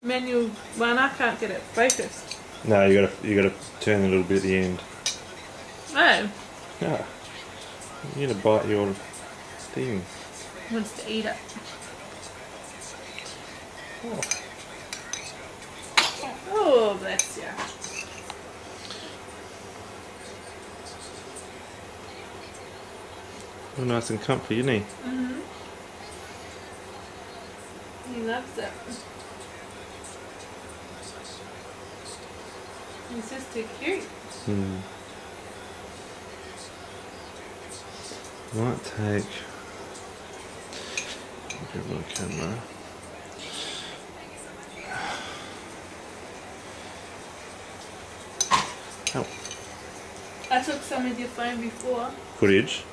Manual one, I can't get it focused. No, you gotta turn a little bit at the end. Oh. Yeah. You gotta bite your thing. Wants to eat it. Oh. Oh, bless you. Oh, nice and comfy, isn't he? Mm-hmm. He loves it. He's just too cute. Might take. Grab my camera. Oh. I took some with your phone before. Footage.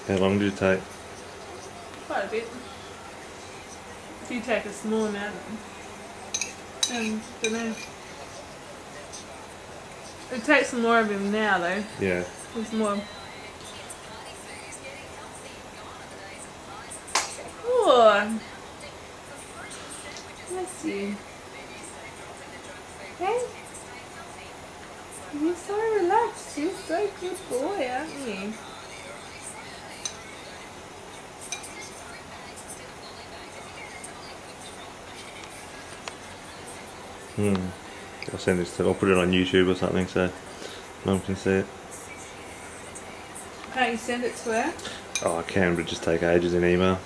How long did it take? Quite a bit. If you take a small amount. Don't know. It takes more of him now though. Yeah. There's more. Oh, bless you. Hey, you're so relaxed. You're so good boy, aren't you? I'll send this to. I'll put it on YouTube or something so Mum can see it. Can't you send it to her? Oh, I can, but it just take ages in email.